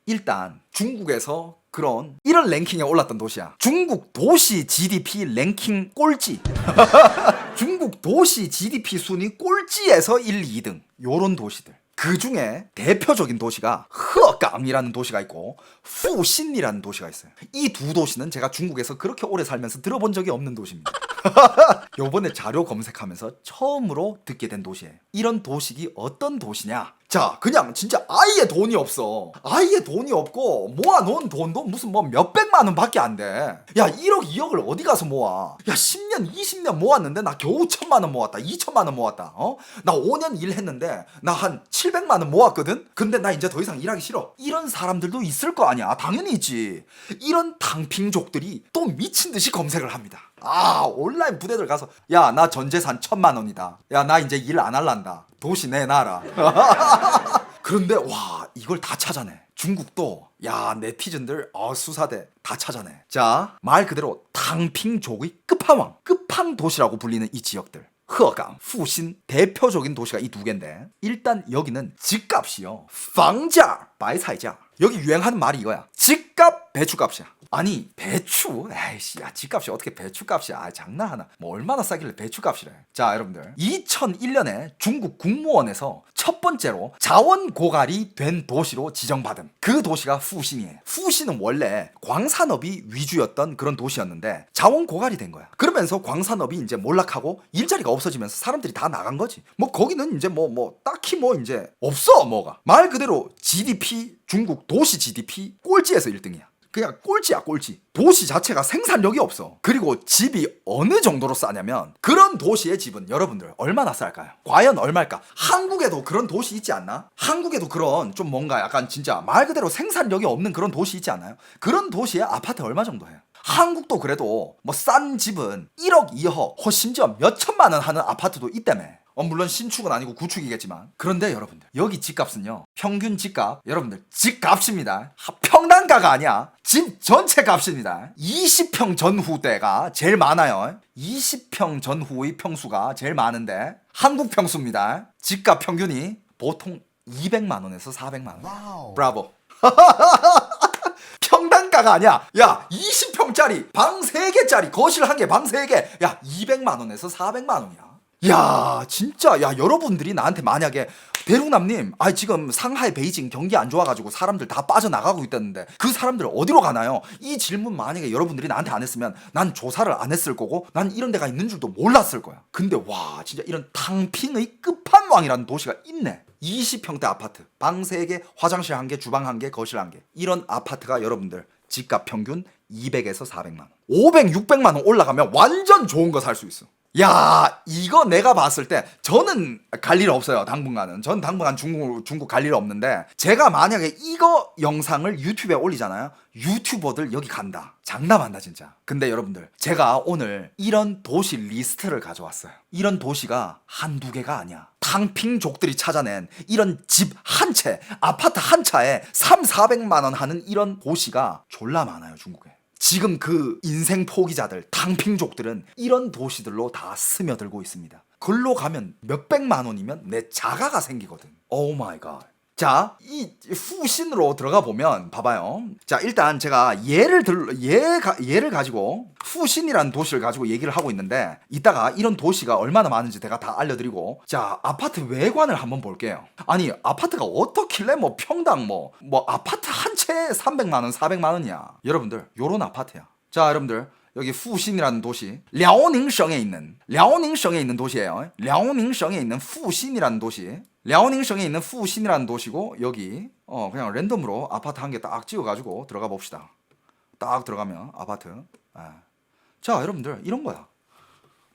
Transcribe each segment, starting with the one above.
일단 중국에서 이런 랭킹에 올랐던 도시야. 중국 도시 GDP 랭킹 꼴찌. 중국 도시 GDP 순위 꼴찌에서 1, 2등 요런 도시들. 그 중에 대표적인 도시가 허강이라는 도시가 있고 푸신이라는 도시가 있어요. 이 두 도시는 제가 중국에서 그렇게 오래 살면서 들어본 적이 없는 도시입니다. 요번에 자료 검색하면서 처음으로 듣게 된 도시예요. 이런 도시기 어떤 도시냐? 자, 그냥 진짜 아예 돈이 없어. 아예 돈이 없고 모아놓은 돈도 무슨 뭐 몇백만 원 밖에 안 돼. 야, 1억 2억을 어디 가서 모아? 야, 10년 20년 모았는데 나 겨우 1,000만 원 모았다. 2,000만 원 모았다. 나 5년 일했는데 나 한 700만 원 모았거든? 근데 나 이제 더 이상 일하기 싫어. 이런 사람들도 있을 거 아니야. 당연히 있지. 이런 탕핑족들이 또 미친 듯이 검색을 합니다. 온라인 부대들 가서 야, 나 전재산 1,000만 원이다. 야, 나 이제 일 안 할란다. 도시 내놔라. 그런데 와, 이걸 다 찾아내. 중국도 야, 네티즌들 수사대 다 찾아내. 자, 말 그대로 탕핑족의 끝판왕, 끝판도시라고 불리는 이 지역들, 허강, 푸신, 대표적인 도시가 이 두 개인데, 일단 여기는 집값이요, 방자, 바이차이자. 여기 유행하는 말이 이거야. 집값, 배추값이야. 아니, 배추? 에이씨, 야, 집값이 어떻게 배추값이야? 장난하나? 뭐 얼마나 싸길래 배추값이래? 자, 여러분들, 2001년에 중국 국무원에서 첫 번째로 자원 고갈이 된 도시로 지정받은 그 도시가 푸신이에요. 푸신은 원래 광산업이 위주였던 그런 도시였는데 자원 고갈이 된 거야. 그러면서 광산업이 이제 몰락하고 일자리가 없어지면서 사람들이 다 나간 거지. 뭐 거기는 이제 딱히 이제 없어. 뭐가 말 그대로 GDP, 중국 도시 GDP 꼴찌에서 1등이야. 그냥 꼴찌야, 꼴찌. 도시 자체가 생산력이 없어. 그리고 집이 어느 정도로 싸냐면, 그런 도시의 집은 여러분들 얼마나 쌀까요? 과연 얼마일까? 한국에도 그런 도시 있지 않나? 한국에도 그런 좀 뭔가 약간 진짜 말 그대로 생산력이 없는 그런 도시 있지 않나요? 그런 도시의 아파트 얼마 정도 해요? 한국도 그래도 뭐 싼 집은 1억 2억, 심지어 몇 천만 원 하는 아파트도 있다며. 물론 신축은 아니고 구축이겠지만. 그런데 여러분들, 여기 집값은요, 평균 집값, 여러분들 집값입니다. 평당가가 아니야. 집 전체 값입니다. 20평 전후대가 제일 많아요. 20평 전후의 평수가 제일 많은데 한국 평수입니다. 집값 평균이 보통 200만 원에서 400만 원. 와우. 브라보. 평당가가 아니야. 야, 20평짜리 방 3개짜리 거실 1개, 방 3개. 야, 200만 원에서 400만 원이야. 야, 진짜, 야, 여러분들이 나한테 만약에 대륙남님, 지금 상하이, 베이징 경기 안 좋아가지고 사람들 다 빠져나가고 있다는데 그 사람들 어디로 가나요? 이 질문 만약에 여러분들이 나한테 안 했으면 난 조사를 안 했을 거고 난 이런 데가 있는 줄도 몰랐을 거야. 근데 와, 진짜 이런 탕핑의 끝판왕이라는 도시가 있네. 20평대 아파트, 방 3개, 화장실 1개, 주방 1개, 거실 1개. 이런 아파트가 여러분들 집값 평균 200에서 400만 원. 500, 600만 원 올라가면 완전 좋은 거 살 수 있어. 야, 이거 내가 봤을 때 저는 갈 일 없어요. 당분간은. 전 당분간 중국 갈 일 없는데, 제가 만약에 이거 영상을 유튜브에 올리잖아요. 유튜버들 여기 간다. 장담한다 진짜. 근데 여러분들, 제가 오늘 이런 도시 리스트를 가져왔어요. 이런 도시가 한두 개가 아니야. 탕핑족들이 찾아낸 이런 집 한 채, 아파트 한 차에 300~400만 원 하는 이런 도시가 졸라 많아요, 중국에. 지금 그 인생 포기자들, 탕핑족들은 이런 도시들로 다 스며들고 있습니다. 글로 가면 몇백만 원이면 내 자가가 생기거든. 오 마이 갓. 자, 이 푸신으로 들어가 보면 봐봐요. 자, 일단 제가 예를 가지고 푸신이라는 도시를 가지고 얘기를 하고 있는데, 이따가 이런 도시가 얼마나 많은지 제가 다 알려드리고, 자, 아파트 외관을 한번 볼게요. 아니, 아파트가 어떻길래 평당 아파트 한 채에 300만 원, 400만 원이야. 여러분들, 요런 아파트야. 자, 여러분들, 여기 푸신이라는 도시, 랴오닝성에 있는 도시예요. 랴오닝성에 있는 푸신이라는 도시. 랴오닝성에 있는 푸신이라는 도시고, 여기 그냥 랜덤으로 아파트 한 개 딱 찍어가지고 들어가 봅시다. 딱 들어가면 아파트. 자, 여러분들, 이런 거야.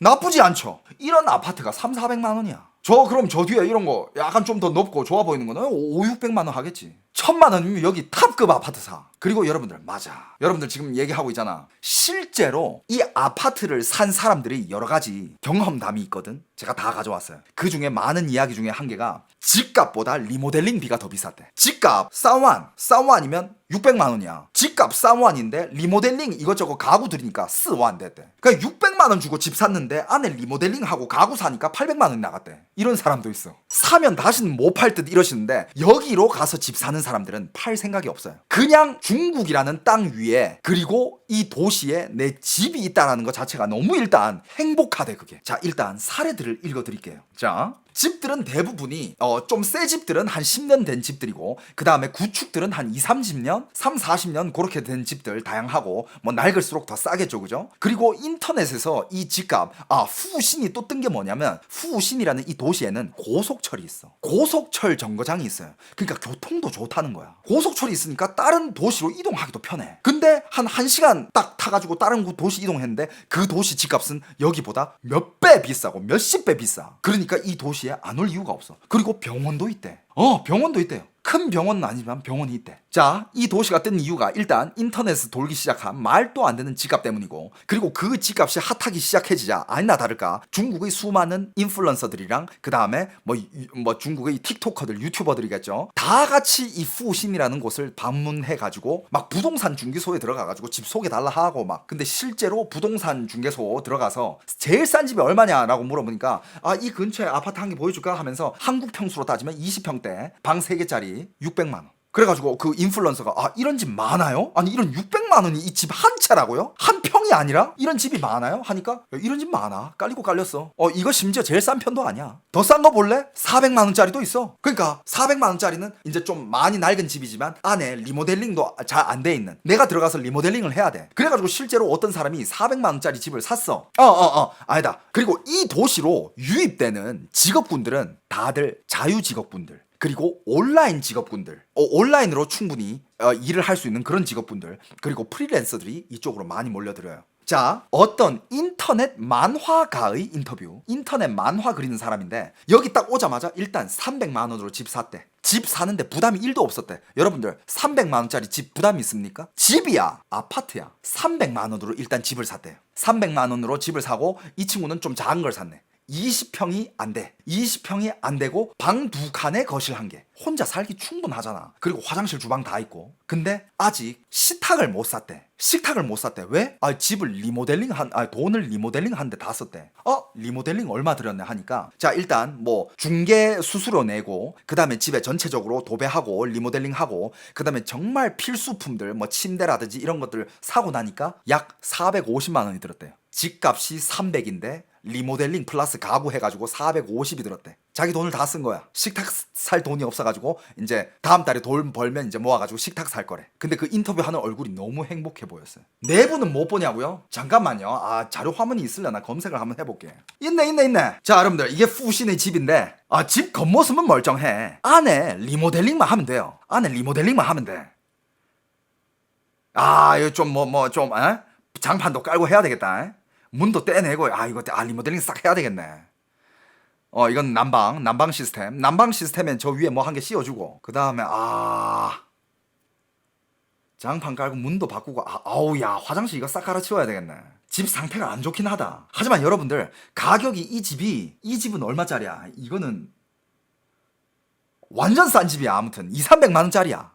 나쁘지 않죠? 이런 아파트가 300~400만 원이야. 그럼 저 뒤에 이런 거 약간 좀 더 높고 좋아 보이는 거는 500~600만 원 하겠지. 1,000만 원이면 여기 탑급 아파트 사. 그리고 여러분들, 맞아. 여러분들 지금 얘기하고 있잖아. 실제로 이 아파트를 산 사람들이 여러 가지 경험담이 있거든. 제가 다 가져왔어요. 그 중에 많은 이야기 중에 한 개가 집값보다 리모델링비가 더 비쌌대. 집값 싸완이면 600만 원이야. 집값 싸완인데 리모델링 이것저것 가구 들이니까 4만 됐대. 그러니까 600만 원 주고 집 샀는데 안에 리모델링하고 가구 사니까 800만 원이 나갔대. 이런 사람도 있어. 사면 다시는 못 팔 듯 이러시는데, 여기로 가서 집 사는 사람들은 팔 생각이 없어요. 그냥 중국이라는 땅 위에 그리고 이 도시에 내 집이 있다는 것 자체가 너무 일단 행복하대 그게. 자, 일단 사례들을 읽어드릴게요. 자, 집들은 대부분이 좀 새 집들은 한 10년 된 집들이고 그 다음에 구축들은 한 2, 30년, 3, 40년 그렇게 된 집들 다양하고 뭐 낡을수록 더 싸겠죠, 그죠? 그리고 인터넷에서 이 집값 푸우신이 또 뜬 게 뭐냐면 푸우신이라는 이 도시에는 고속철이 있어. 고속철 정거장이 있어요. 그러니까 교통도 좋다는 거야. 고속철이 있으니까 다른 도시로 이동하기도 편해. 근데 한 1시간 딱 타가지고 다른 도시 이동했는데 그 도시 집값은 여기보다 몇 배 비싸고 몇십 배 비싸. 그러니까 이 도시에 안 올 이유가 없어. 그리고 병원도 있대. 병원도 있대요. 큰 병원은 아니지만 병원이 있대. 자, 이 도시가 뜬 이유가 일단 인터넷에서 돌기 시작한 말도 안 되는 집값 때문이고, 그리고 그 집값이 핫하기 시작해지자 아니나 다를까 중국의 수많은 인플루언서들이랑 그 다음에 뭐 중국의 틱토커들, 유튜버들이겠죠. 다 같이 이 푸신이라는 곳을 방문해가지고 막 부동산 중개소에 들어가가지고 집 소개달라 하고 막. 근데 실제로 부동산 중개소 들어가서 제일 싼 집이 얼마냐라고 물어보니까 이 근처에 아파트 한 개 보여줄까 하면서 한국 평수로 따지면 20평대 방 3개짜리 600만 원. 그래가지고 그 인플루언서가 이런 집 많아요? 아니 이런 600만 원이 이 집 한 채라고요? 한 평이 아니라? 이런 집이 많아요? 하니까 이런 집 많아. 깔리고 깔렸어. 이거 심지어 제일 싼 편도 아니야. 더 싼 거 볼래? 400만 원짜리도 있어. 그러니까 400만 원짜리는 이제 좀 많이 낡은 집이지만 안에 리모델링도 잘 안 돼 있는. 내가 들어가서 리모델링을 해야 돼. 그래가지고 실제로 어떤 사람이 400만 원짜리 집을 샀어. 아니다. 그리고 이 도시로 유입되는 직업군들은 다들 자유직업군들. 그리고 온라인 직업군들, 온라인으로 충분히 일을 할 수 있는 그런 직업군들, 그리고 프리랜서들이 이쪽으로 많이 몰려들어요. 자, 어떤 인터넷 만화가의 인터뷰. 인터넷 만화 그리는 사람인데 여기 딱 오자마자 일단 300만 원으로 집 샀대. 집 사는데 부담이 1도 없었대. 여러분들 300만 원짜리 집 부담이 있습니까? 집이야, 아파트야. 300만 원으로 일단 집을 샀대요. 300만 원으로 집을 사고 이 친구는 좀 작은 걸 샀네. 20평이 안 돼. 20평이 안 되고 방 2칸에 거실 1개. 혼자 살기 충분하잖아. 그리고 화장실 주방 다 있고. 근데 아직 식탁을 못 샀대. 식탁을 못 샀대. 왜? 집을 돈을 리모델링 하는데 다 썼대. 리모델링 얼마 들였네 하니까 자, 일단 뭐 중개 수수료 내고 그 다음에 집에 전체적으로 도배하고 리모델링하고 그 다음에 정말 필수품들 뭐 침대라든지 이런 것들 사고 나니까 약 450만 원이 들었대요. 집값이 300인데 리모델링 플러스 가구 해가지고 450이 들었대. 자기 돈을 다 쓴 거야. 식탁 살 돈이 없어가지고 이제 다음 달에 돈 벌면 이제 모아가지고 식탁 살 거래. 근데 그 인터뷰하는 얼굴이 너무 행복해 보였어요. 내부는 못 보냐고요? 잠깐만요. 자료 화면이 있으려나 검색을 한번 해볼게. 있네. 자, 여러분들 이게 푸신의 집인데 집 겉모습은 멀쩡해. 안에 리모델링만 하면 돼요. 안에 리모델링만 하면 돼. 이거 좀 장판도 깔고 해야 되겠다. 문도 떼내고 이거 리모델링 싹 해야 되겠네. 이건 난방 시스템엔 저 위에 뭐 한 개 씌워주고 그 다음에 장판 깔고 문도 바꾸고 야 화장실 이거 싹 갈아치워야 되겠네. 집 상태가 안 좋긴 하다. 하지만 여러분들 가격이 이 집은 얼마짜리야? 이거는 완전 싼 집이야. 아무튼 200~300만 원짜리야.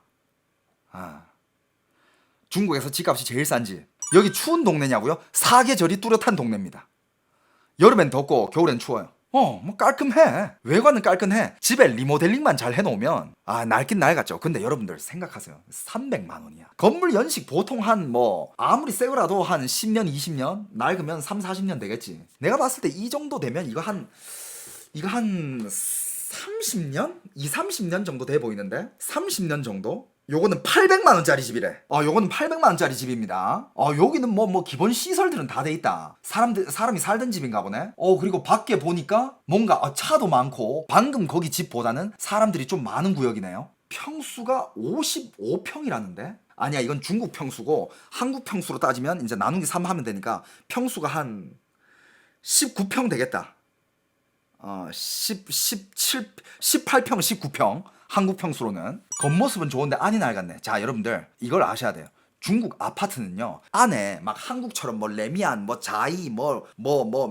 중국에서 집값이 제일 싼 집. 여기 추운 동네냐고요? 사계절이 뚜렷한 동네입니다. 여름엔 덥고 겨울엔 추워요. 뭐 깔끔해. 외관은 깔끔해. 집에 리모델링만 잘 해놓으면 낡긴 낡았죠. 근데 여러분들 생각하세요. 300만 원이야. 건물 연식 보통 아무리 새거라도 한 10년 20년 낡으면 3~40년 되겠지. 내가 봤을 때 이 정도 되면 이거 한 30년? 2~30년 정도 돼 보이는데? 30년 정도? 요거는 800만 원짜리 집이래. 요거는 800만 원짜리 집입니다. 여기는 뭐 기본 시설들은 다 돼 있다. 사람이 살던 집인가 보네. 그리고 밖에 보니까 뭔가 차도 많고 방금 거기 집보다는 사람들이 좀 많은 구역이네요. 평수가 55평이라는데? 아니야, 이건 중국 평수고 한국 평수로 따지면 이제 나누기 3 하면 되니까 평수가 한 19평 되겠다. 18평, 19평. 한국 평수로는. 겉모습은 좋은데 안이 낡았네. 자, 여러분들 이걸 아셔야 돼요. 중국 아파트는요 안에 막 한국처럼 레미안 자이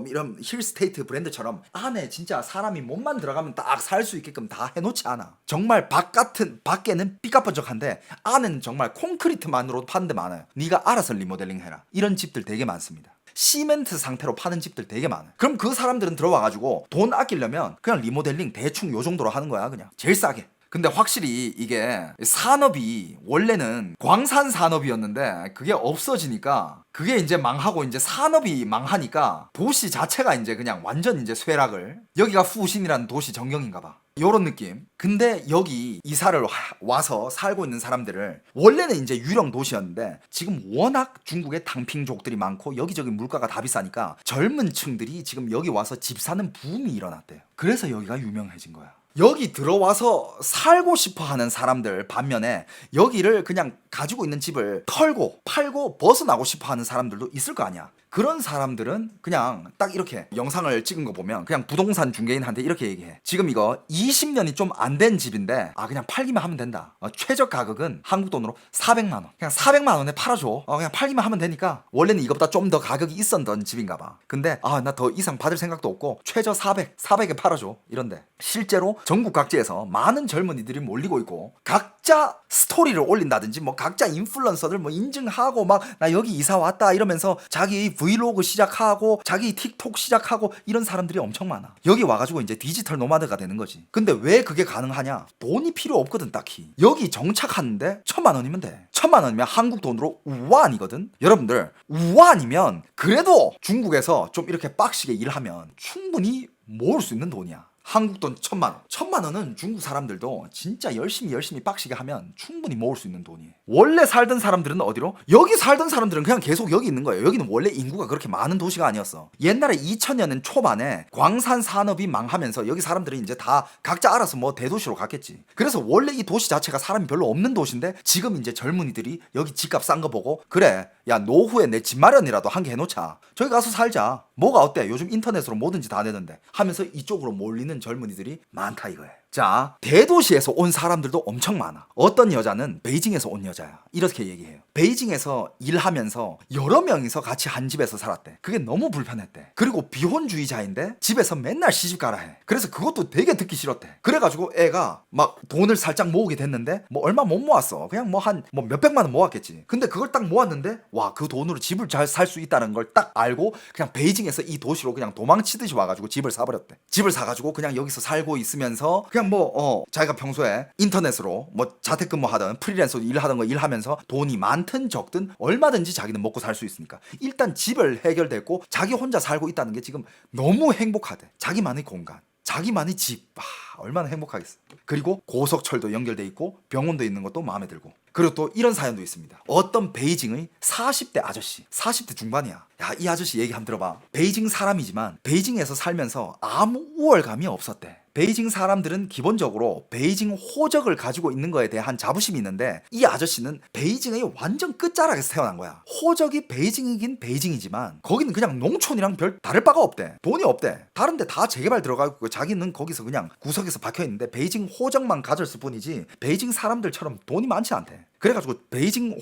이런 힐스테이트 브랜드처럼 안에 진짜 사람이 몸만 들어가면 딱 살 수 있게끔 다 해놓지 않아. 정말 밖에는 삐까뻔쩍한데 안에는 정말 콘크리트만으로 파는 데 많아요. 네가 알아서 리모델링 해라. 이런 집들 되게 많습니다. 시멘트 상태로 파는 집들 되게 많아요. 그럼 그 사람들은 들어와가지고 돈 아끼려면 그냥 리모델링 대충 요 정도로 하는 거야. 그냥 제일 싸게. 근데 확실히 이게 산업이 원래는 광산 산업이었는데 그게 없어지니까 그게 이제 망하고 이제 산업이 망하니까 도시 자체가 이제 그냥 완전 이제 쇠락을. 여기가 후신이라는 도시 전경인가 봐. 요런 느낌. 근데 여기 이사를 와서 살고 있는 사람들을 원래는 이제 유령 도시였는데 지금 워낙 중국에 당핑족들이 많고 여기저기 물가가 다 비싸니까 젊은 층들이 지금 여기 와서 집 사는 붐이 일어났대요. 그래서 여기가 유명해진 거야. 여기 들어와서 살고 싶어 하는 사람들 반면에 여기를 그냥 가지고 있는 집을 털고 팔고 벗어나고 싶어 하는 사람들도 있을 거 아니야. 그런 사람들은 그냥 딱 이렇게 영상을 찍은 거 보면 그냥 부동산 중개인한테 이렇게 얘기해. 지금 이거 20년이 좀 안 된 집인데 그냥 팔기만 하면 된다. 최저 가격은 한국 돈으로 400만 원. 그냥 400만 원에 팔아줘. 그냥 팔기만 하면 되니까. 원래는 이것보다 좀 더 가격이 있었던 집인가 봐. 근데 나 더 이상 받을 생각도 없고 최저 400에 팔아줘. 이런데 실제로 전국 각지에서 많은 젊은이들이 몰리고 있고 각자 스토리를 올린다든지 뭐 각자 인플루언서들 뭐 인증하고 막 나 여기 이사 왔다 이러면서 자기 브이로그 시작하고 자기 틱톡 시작하고 이런 사람들이 엄청 많아. 여기 와가지고 이제 디지털 노마드가 되는 거지. 근데 왜 그게 가능하냐? 돈이 필요 없거든 딱히. 여기 정착하는데 1,000만 원이면 돼. 1,000만 원이면 한국 돈으로 우완이거든. 여러분들 우완이면 그래도 중국에서 좀 이렇게 빡시게 일하면 충분히 모을 수 있는 돈이야. 한국 돈 1,000만 원. 1,000만 원은 중국 사람들도 진짜 열심히 빡시게 하면 충분히 모을 수 있는 돈이에요. 원래 살던 사람들은 어디로? 여기 살던 사람들은 그냥 계속 여기 있는 거예요. 여기는 원래 인구가 그렇게 많은 도시가 아니었어. 옛날에 2000년은 초반에 광산 산업이 망하면서 여기 사람들이 이제 다 각자 알아서 뭐 대도시로 갔겠지. 그래서 원래 이 도시 자체가 사람이 별로 없는 도시인데 지금 이제 젊은이들이 여기 집값 싼 거 보고 그래 야 노후에 내 집 마련이라도 한 개 해놓자. 저기 가서 살자. 뭐가 어때? 요즘 인터넷으로 뭐든지 다 되는데 하면서 이쪽으로 몰리는 젊은이들이 많다 이거예요. 자, 대도시에서 온 사람들도 엄청 많아. 어떤 여자는 베이징에서 온 여자야. 이렇게 얘기해요. 베이징에서 일하면서 여러 명이서 같이 한 집에서 살았대. 그게 너무 불편했대. 그리고 비혼주의자인데 집에서 맨날 시집가라 해. 그래서 그것도 되게 듣기 싫었대. 그래가지고 애가 막 돈을 살짝 모으게 됐는데 뭐 얼마 못 모았어. 그냥 뭐 한 뭐 몇백만 원 모았겠지. 근데 그걸 딱 모았는데 와, 그 돈으로 집을 잘 살 수 있다는 걸 딱 알고 그냥 베이징에서 이 도시로 그냥 도망치듯이 와가지고 집을 사버렸대. 집을 사가지고 그냥 여기서 살고 있으면서 그냥 뭐 자기가 평소에 인터넷으로 뭐 자택근무하던 프리랜서로 일하던 거 일하면서 돈이 많든 적든 얼마든지 자기는 먹고 살 수 있으니까 일단 집을 해결됐고 자기 혼자 살고 있다는 게 지금 너무 행복하대. 자기만의 공간, 자기만의 집. 얼마나 행복하겠어. 그리고 고속철도 연결돼 있고 병원도 있는 것도 마음에 들고. 그리고 또 이런 사연도 있습니다. 어떤 베이징의 40대 아저씨, 40대 중반이야. 야, 이 아저씨 얘기 한번 들어봐. 베이징 사람이지만 베이징에서 살면서 아무 우월감이 없었대. 베이징 사람들은 기본적으로 베이징 호적을 가지고 있는 거에 대한 자부심이 있는데 이 아저씨는 베이징의 완전 끝자락에서 태어난 거야. 호적이 베이징이긴 베이징이지만 거기는 그냥 농촌이랑 별 다를 바가 없대. 돈이 없대. 다른데 다 재개발 들어가고 자기는 거기서 그냥 구석에서 박혀있는데 베이징 호적만 가졌을 뿐이지 베이징 사람들처럼 돈이 많지 않대. 그래가지고 베이징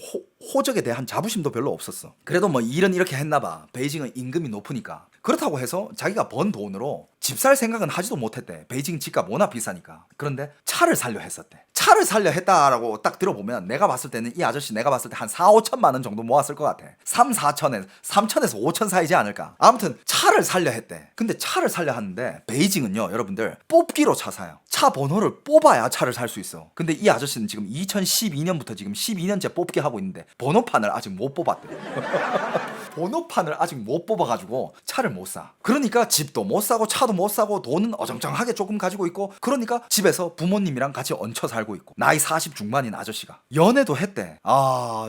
호적에 대한 자부심도 별로 없었어. 그래도 뭐 일은 이렇게 했나봐. 베이징은 임금이 높으니까. 그렇다고 해서 자기가 번 돈으로 집 살 생각은 하지도 못했대. 베이징 집값 워낙 비싸니까. 그런데 차를 살려 했었대. 차를 살려 했다라고 딱 들어보면 내가 봤을 때는 이 아저씨 내가 봤을 때 한 4, 5천만 원 정도 모았을 것 같아. 3, 4천에 3천에서 5천 사이지 않을까. 아무튼 차를 살려 했대. 근데 차를 살려 하는데 베이징은요 여러분들 뽑기로 차 사요. 차 번호를 뽑아야 차를 살 수 있어. 근데 이 아저씨는 지금 2012년부터 지금 12년째 뽑기 하고 있는데 번호판을 아직 못 뽑았대. 번호판을 아직 못 뽑아가지고 차를 못 사. 그러니까 집도 못 사고 차도 못 사고 돈은 어정쩡하게 조금 가지고 있고 그러니까 집에서 부모님이랑 같이 얹혀 살고 있고 나이 40 중반인 아저씨가 연애도 했대.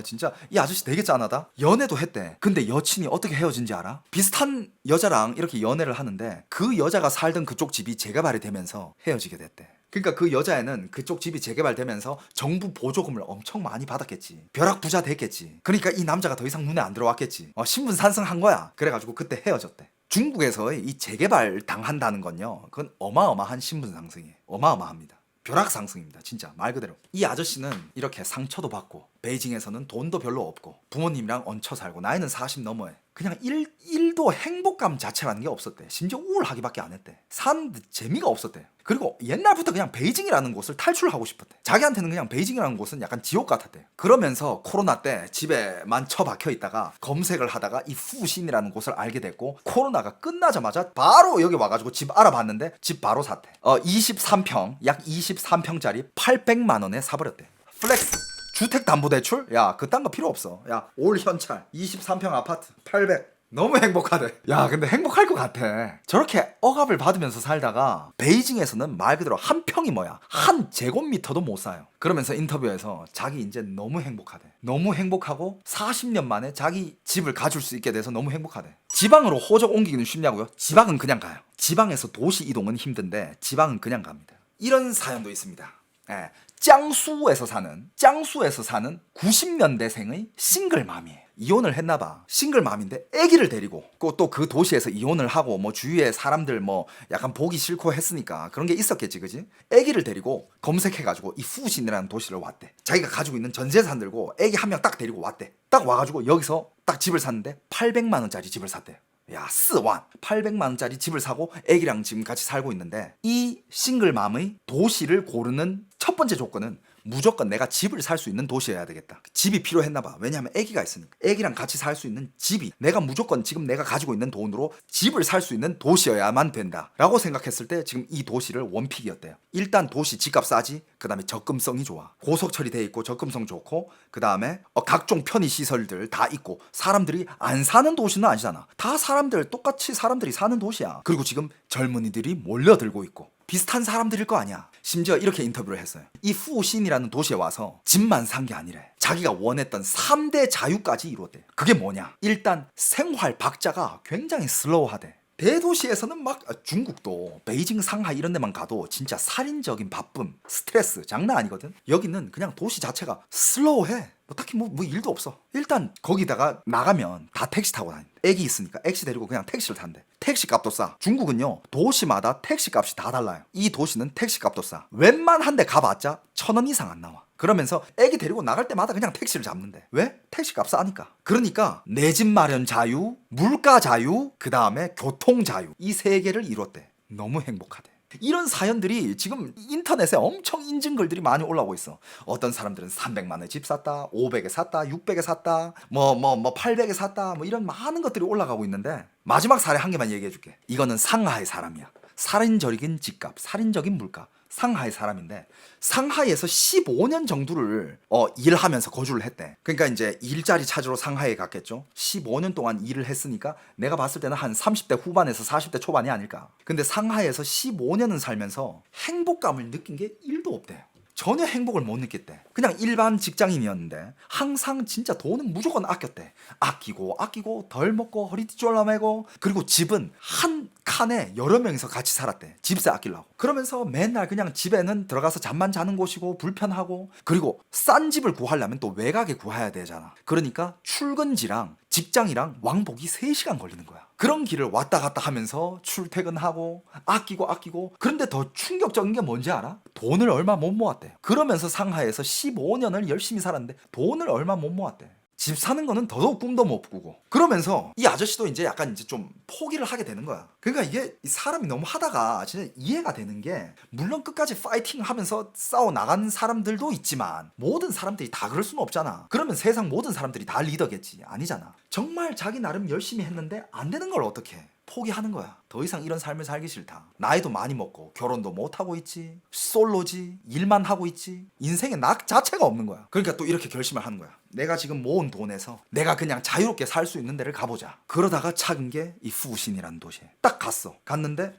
진짜 이 아저씨 되게 짠하다. 연애도 했대. 근데 여친이 어떻게 헤어진지 알아? 비슷한 여자랑 이렇게 연애를 하는데 그 여자가 살던 그쪽 집이 재개발이 되면서 헤어지게 됐대. 그러니까 그 여자애는 그쪽 집이 재개발되면서 정부 보조금을 엄청 많이 받았겠지. 벼락부자 됐겠지. 그러니까 이 남자가 더 이상 눈에 안 들어왔겠지. 신분산승한 거야. 그래가지고 그때 헤어졌대. 중국에서의 이 재개발 당한다는 건요, 그건 어마어마한 신분상승이에요. 어마어마합니다. 벼락상승입니다. 진짜 말 그대로. 이 아저씨는 이렇게 상처도 받고 베이징에서는 돈도 별로 없고 부모님이랑 얹혀 살고 나이는 40 넘어해. 그냥 일도 행복감 자체라는 게 없었대. 심지어 우울하기밖에 안 했대. 사는데 재미가 없었대. 그리고 옛날부터 그냥 베이징이라는 곳을 탈출하고 싶었대. 자기한테는 그냥 베이징이라는 곳은 약간 지옥 같았대. 그러면서 코로나 때 집에만 처박혀 있다가 검색을 하다가 이 푸신이라는 곳을 알게 됐고, 코로나가 끝나자마자 바로 여기 와가지고 집 알아봤는데 집 바로 샀대. 23평, 약 23평짜리 800만 원에 사버렸대. 플렉스. 주택담보대출? 야, 그딴 거 필요 없어. 야, 올 현찰 23평 아파트 800. 너무 행복하대. 야, 근데 행복할 것 같아. 저렇게 억압을 받으면서 살다가 베이징에서는 말 그대로 한 평이 뭐야, 한 제곱미터도 못 사요. 그러면서 인터뷰에서 자기 이제 너무 행복하대. 너무 행복하고 40년 만에 자기 집을 가질 수 있게 돼서 너무 행복하대. 지방으로 호적 옮기기는 쉽냐고요? 지방은 그냥 가요. 지방에서 도시 이동은 힘든데 지방은 그냥 갑니다. 이런 사연도 있습니다. 예, 짱수에서 사는 90년대생의 싱글맘이에요. 이혼을 했나봐. 싱글맘인데 아기를 데리고 또 그 도시에서 이혼을 하고 뭐 주위에 사람들 뭐 약간 보기 싫고 했으니까 그런 게 있었겠지, 그지? 아기를 데리고 검색해가지고 이 푸신이라는 도시를 왔대. 자기가 가지고 있는 전 재산 들고 아기 한 명 딱 데리고 왔대. 딱 와가지고 여기서 딱 집을 샀는데 800만 원짜리 집을 샀대. 야, 스완 800만 원짜리 집을 사고 애기랑 지금 같이 살고 있는데, 이 싱글맘의 도시를 고르는 첫 번째 조건은 무조건 내가 집을 살 수 있는 도시여야 되겠다. 집이 필요했나봐. 왜냐하면 애기가 있으니까. 애기랑 같이 살 수 있는 집이 내가 무조건 지금 내가 가지고 있는 돈으로 집을 살 수 있는 도시여야만 된다 라고 생각했을 때 지금 이 도시를 원픽이었대요. 일단 도시 집값 싸지, 그 다음에 접근성이 좋아. 고속 처리돼 있고 접근성 좋고, 그 다음에 각종 편의시설들 다 있고, 사람들이 안 사는 도시는 아니잖아. 다 사람들 똑같이 사람들이 사는 도시야. 그리고 지금 젊은이들이 몰려들고 있고 비슷한 사람들일 거 아니야. 심지어 이렇게 인터뷰를 했어요. 이 푸신이라는 도시에 와서 집만 산 게 아니래. 자기가 원했던 3대 자유까지 이뤘대. 그게 뭐냐? 일단 생활 박자가 굉장히 슬로우하대. 대도시에서는 막 중국도 베이징, 상하이 이런 데만 가도 진짜 살인적인 바쁨, 스트레스 장난 아니거든. 여기는 그냥 도시 자체가 슬로우해. 딱히 뭐 일도 없어. 일단 거기다가 나가면 다 택시 타고 다닌대. 애기 있으니까 애기 데리고 그냥 택시를 탄대. 택시 값도 싸. 중국은요, 도시마다 택시 값이 다 달라요. 이 도시는 택시 값도 싸. 웬만한 데 가봤자 1,000원 이상 안 나와. 그러면서 애기 데리고 나갈 때마다 그냥 택시를 잡는데. 왜? 택시 값 싸니까. 그러니까 내 집 마련 자유, 물가 자유, 그 다음에 교통 자유, 이 세 개를 이뤘대. 너무 행복하대. 이런 사연들이 지금 인터넷에 엄청 인증글들이 많이 올라오고 있어. 어떤 사람들은 300만 원에 집 샀다, 500에 샀다, 600에 샀다, 800에 샀다, 뭐 이런 많은 것들이 올라가고 있는데, 마지막 사례 한 개만 얘기해 줄게. 이거는 상하이 사람이야. 살인적인 집값, 살인적인 물가. 상하이 사람인데, 상하이에서 15년 정도를 일하면서 거주를 했대. 그러니까 이제 일자리 찾으러 상하이에 갔겠죠. 15년 동안 일을 했으니까 내가 봤을 때는 한 30대 후반에서 40대 초반이 아닐까. 근데 상하이에서 15년은 살면서 행복감을 느낀 게 1도 없대요. 전혀 행복을 못 느꼈대. 그냥 일반 직장인이었는데 항상 진짜 돈은 무조건 아꼈대. 아끼고 덜 먹고 허리띠 졸라매고, 그리고 집은 한 칸에 여러 명이서 같이 살았대. 집세 아끼려고. 그러면서 맨날 그냥 집에는 들어가서 잠만 자는 곳이고 불편하고, 그리고 싼 집을 구하려면 또 외곽에 구해야 되잖아. 그러니까 출근지랑 직장이랑 왕복이 3시간 걸리는 거야. 그런 길을 왔다 갔다 하면서 출퇴근하고 아끼고. 그런데 더 충격적인 게 뭔지 알아? 돈을 얼마 못 모았대. 그러면서 상하이에서 15년을 열심히 살았는데 돈을 얼마 못 모았대. 집 사는 거는 더더욱 꿈도 못 꾸고. 그러면서 이 아저씨도 이제 약간 이제 좀 포기를 하게 되는 거야. 그러니까 이게 사람이 너무 하다가 진짜 이해가 되는 게, 물론 끝까지 파이팅 하면서 싸워 나가는 사람들도 있지만 모든 사람들이 다 그럴 수는 없잖아. 그러면 세상 모든 사람들이 다 리더겠지. 아니잖아. 정말 자기 나름 열심히 했는데 안 되는 걸 어떻게 포기하는 거야. 더 이상 이런 삶을 살기 싫다. 나이도 많이 먹고 결혼도 못 하고 있지, 솔로지, 일만 하고 있지, 인생에 낙 자체가 없는 거야. 그러니까 또 이렇게 결심을 하는 거야. 내가 지금 모은 돈에서 내가 그냥 자유롭게 살 수 있는 데를 가보자. 그러다가 찾은 게 이 푸신이라는 도시에 딱 갔는데,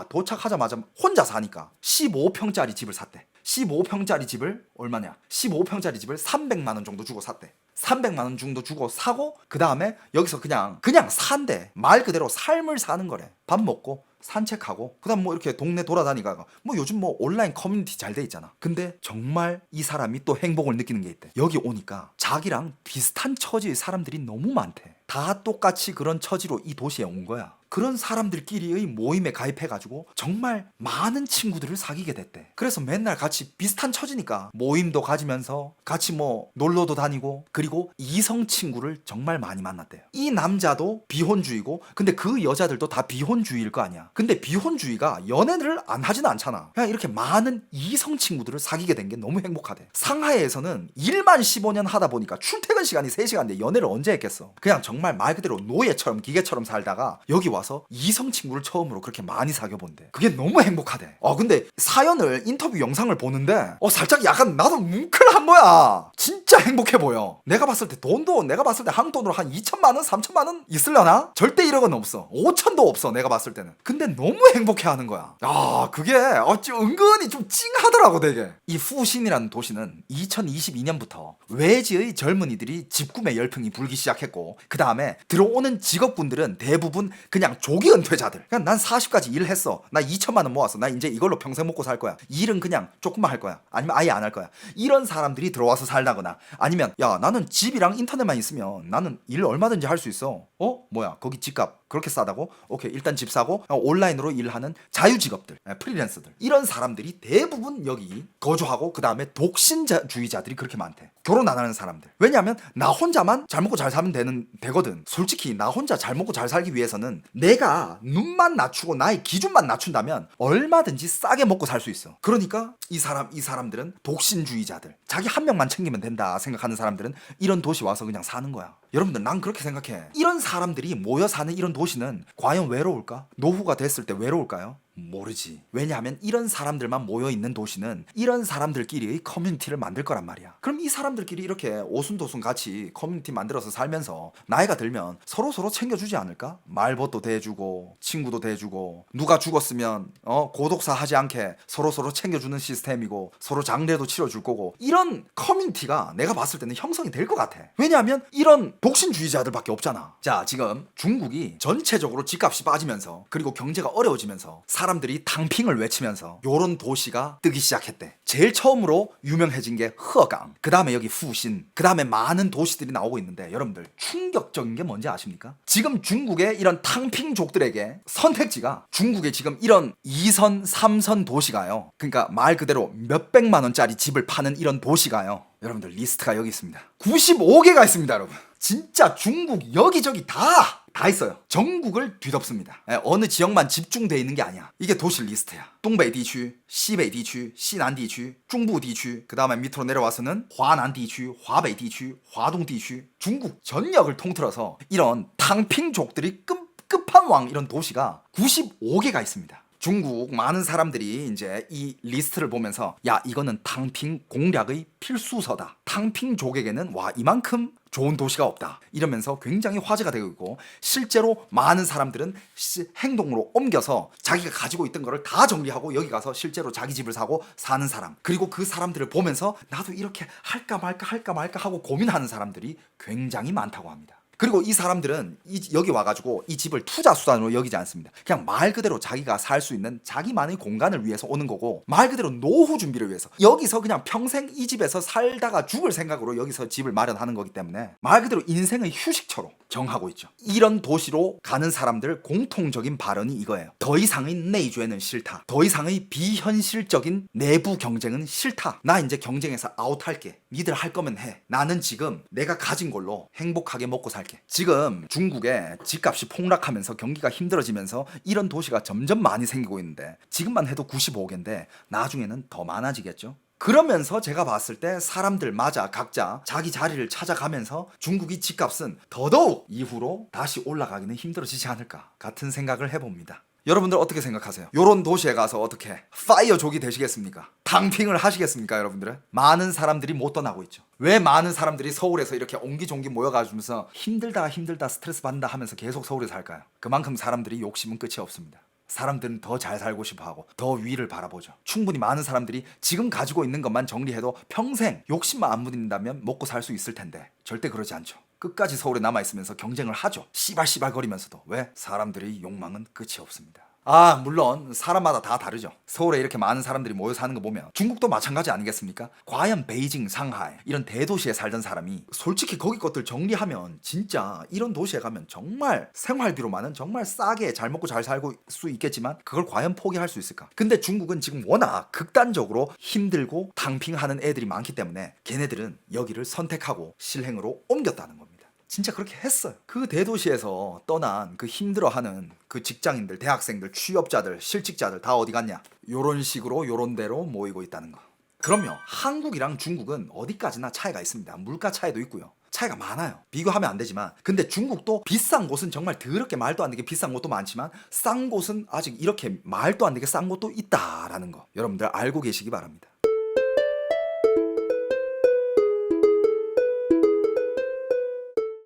도착하자마자 혼자 사니까 15평짜리 집을 샀대. 15평짜리 집을 얼마냐? 15평짜리 집을 300만 원 정도 주고 샀대. 300만 원 정도 주고 사고, 그 다음에 여기서 그냥 산대. 말 그대로 삶을 사는 거래. 밥 먹고 산책하고, 그 다음 뭐 이렇게 동네 돌아다니다가, 뭐 요즘 뭐 온라인 커뮤니티 잘 돼 있잖아. 근데 정말 이 사람이 또 행복을 느끼는 게 있대. 여기 오니까 자기랑 비슷한 처지의 사람들이 너무 많대. 다 똑같이 그런 처지로 이 도시에 온 거야. 그런 사람들끼리의 모임에 가입해가지고 정말 많은 친구들을 사귀게 됐대. 그래서 맨날 같이 비슷한 처지니까 모임도 가지면서 같이 뭐 놀러도 다니고, 그리고 이성 친구를 정말 많이 만났대요. 이 남자도 비혼주의고, 근데 그 여자들도 다 비혼주의일 거 아니야. 근데 비혼주의가 연애를 안 하진 않잖아. 그냥 이렇게 많은 이성 친구들을 사귀게 된 게 너무 행복하대. 상하이에서는 일만 15년 하다 보니까 출퇴근 시간이 3시간인데 연애를 언제 했겠어. 그냥 정말 말 그대로 노예처럼 기계처럼 살다가 여기 와서 이성 친구를 처음으로 그렇게 많이 사귀어 본대. 그게 너무 행복하대. 근데 사연을, 인터뷰 영상을 보는데 살짝 약간 나도 뭉클한 거야. 진짜 행복해 보여. 내가 봤을 때 돈도, 내가 봤을 때 한국 돈으로 한 2천만 원, 3천만 원 있으려나? 절대 1억은 없어. 5천도 없어, 내가 봤을 때는. 근데 너무 행복해 하는 거야. 그게 은근히 좀 찡하더라고 되게. 이 푸신이라는 도시는 2022년부터 외지의 젊은이들이 집 구매 열풍이 불기 시작했고, 그 다음에 들어오는 직업군들은 대부분 그냥 조기 은퇴자들. 그냥 난 40까지 일을 했어. 나 2천만 원 모았어. 나 이제 이걸로 평생 먹고 살 거야. 일은 그냥 조금만 할 거야. 아니면 아예 안 할 거야. 이런 사람들이 들어와서 살다거나, 아니면 야, 나는 집이랑 인터넷만 있으면 나는 일 얼마든지 할 수 있어. 뭐야, 거기 집값 그렇게 싸다고? 오케이, 일단 집 사고 온라인으로 일하는 자유직업들, 프리랜서들, 이런 사람들이 대부분 여기 거주하고, 그 다음에 독신주의자들이 그렇게 많대. 결혼 안 하는 사람들. 왜냐하면 나 혼자만 잘 먹고 잘 살면 되거든. 솔직히 나 혼자 잘 먹고 잘 살기 위해서는 내가 눈만 낮추고 나의 기준만 낮춘다면 얼마든지 싸게 먹고 살 수 있어. 그러니까 이 사람들은 독신주의자들, 자기 한 명만 챙기면 된다 생각하는 사람들은 이런 도시 와서 그냥 사는 거야. 여러분들, 난 그렇게 생각해. 이런 사람들이 모여 사는 이런 도시는 과연 외로울까? 노후가 됐을 때 외로울까요? 모르지. 왜냐하면 이런 사람들만 모여있는 도시는 이런 사람들끼리의 커뮤니티를 만들 거란 말이야. 그럼 이 사람들끼리 이렇게 오순도순 같이 커뮤니티 만들어서 살면서 나이가 들면 서로 챙겨주지 않을까? 말벗도 대주고, 친구도 대주고, 누가 죽었으면 고독사 하지 않게 서로 챙겨주는 시스템이고, 서로 장례도 치러줄 거고, 이런 커뮤니티가 내가 봤을 때는 형성이 될 것 같아. 왜냐하면 이런 독신주의자들밖에 없잖아. 자, 지금 중국이 전체적으로 집값이 빠지면서, 그리고 경제가 어려워지면서 사람들이 탕핑을 외치면서 요런 도시가 뜨기 시작했대. 제일 처음으로 유명해진 게 허강, 그 다음에 여기 푸신, 그 다음에 많은 도시들이 나오고 있는데, 여러분들 충격적인 게 뭔지 아십니까? 지금 중국의 이런 탕핑족들에게 선택지가, 중국의 지금 이런 2선, 3선 도시가요, 그러니까 말 그대로 몇백만 원짜리 집을 파는 이런 도시가요, 여러분들 리스트가 여기 있습니다. 95개가 있습니다, 여러분. 진짜 중국 여기저기 다 있어요. 전국을 뒤덮습니다. 어느 지역만 집중되어 있는 게 아니야. 이게 도시 리스트야. 동北地区, 西北地区, 西南地区, 중부地区, 그 다음에 밑으로 내려와서는华南地区, 华北地区, 华东地区, 중국 전역을 통틀어서 이런 탕핑족들이 끝판왕 이런 도시가 95개가 있습니다. 중국 많은 사람들이 이제 이 리스트를 보면서, 야, 이거는 탕핑 공략의 필수서다. 탕핑족에게는 이만큼 좋은 도시가 없다, 이러면서 굉장히 화제가 되고 있고, 실제로 많은 사람들은 행동으로 옮겨서 자기가 가지고 있던 거를 다 정리하고 여기 가서 실제로 자기 집을 사고 사는 사람, 그리고 그 사람들을 보면서 나도 이렇게 할까 말까 하고 고민하는 사람들이 굉장히 많다고 합니다. 그리고 이 사람들은 여기 와가지고 이 집을 투자 수단으로 여기지 않습니다. 그냥 말 그대로 자기가 살 수 있는 자기만의 공간을 위해서 오는 거고, 말 그대로 노후 준비를 위해서 여기서 그냥 평생 이 집에서 살다가 죽을 생각으로 여기서 집을 마련하는 거기 때문에 말 그대로 인생의 휴식처로 정하고 있죠. 이런 도시로 가는 사람들 공통적인 발언이 이거예요. 더 이상의 내주에는 싫다. 더 이상의 비현실적인 내부 경쟁은 싫다. 나 이제 경쟁에서 아웃할게. 니들 할 거면 해. 나는 지금 내가 가진 걸로 행복하게 먹고 살게. 지금 중국에 집값이 폭락하면서 경기가 힘들어지면서 이런 도시가 점점 많이 생기고 있는데, 지금만 해도 95개인데 나중에는 더 많아지겠죠. 그러면서 제가 봤을 때 사람들마저 각자 자기 자리를 찾아가면서 중국이 집값은 더더욱 이후로 다시 올라가기는 힘들어지지 않을까 같은 생각을 해봅니다. 여러분들 어떻게 생각하세요? 요런 도시에 가서 어떻게 파이어족이 되시겠습니까? 탕핑을 하시겠습니까, 여러분들은? 많은 사람들이 못 떠나고 있죠. 왜 많은 사람들이 서울에서 이렇게 옹기종기 모여가지면서 힘들다 스트레스 받는다 하면서 계속 서울에 살까요? 그만큼 사람들이 욕심은 끝이 없습니다. 사람들은 더 잘 살고 싶어하고 더 위를 바라보죠. 충분히 많은 사람들이 지금 가지고 있는 것만 정리해도 평생 욕심만 안 부린다면 먹고 살 수 있을 텐데 절대 그러지 않죠. 끝까지 서울에 남아있으면서 경쟁을 하죠. 씨발거리면서도. 왜? 사람들의 욕망은 끝이 없습니다. 물론 사람마다 다 다르죠. 서울에 이렇게 많은 사람들이 모여 사는 거 보면 중국도 마찬가지 아니겠습니까? 과연 베이징, 상하이 이런 대도시에 살던 사람이 솔직히 거기 것들 정리하면 진짜 이런 도시에 가면 정말 생활비로만은 정말 싸게 잘 먹고 잘 살고 수 있겠지만 그걸 과연 포기할 수 있을까? 근데 중국은 지금 워낙 극단적으로 힘들고 탕핑하는 애들이 많기 때문에 걔네들은 여기를 선택하고 실행으로 옮겼다는 겁니다. 진짜 그렇게 했어요. 그 대도시에서 떠난 그 힘들어하는 그 직장인들, 대학생들, 취업자들, 실직자들 다 어디 갔냐? 요런 식으로 요런 대로 모이고 있다는 거. 그럼요. 한국이랑 중국은 어디까지나 차이가 있습니다. 물가 차이도 있고요. 차이가 많아요. 비교하면 안 되지만 근데 중국도 비싼 곳은 정말 더럽게 말도 안 되게 비싼 곳도 많지만 싼 곳은 아직 이렇게 말도 안 되게 싼 곳도 있다라는 거 여러분들 알고 계시기 바랍니다.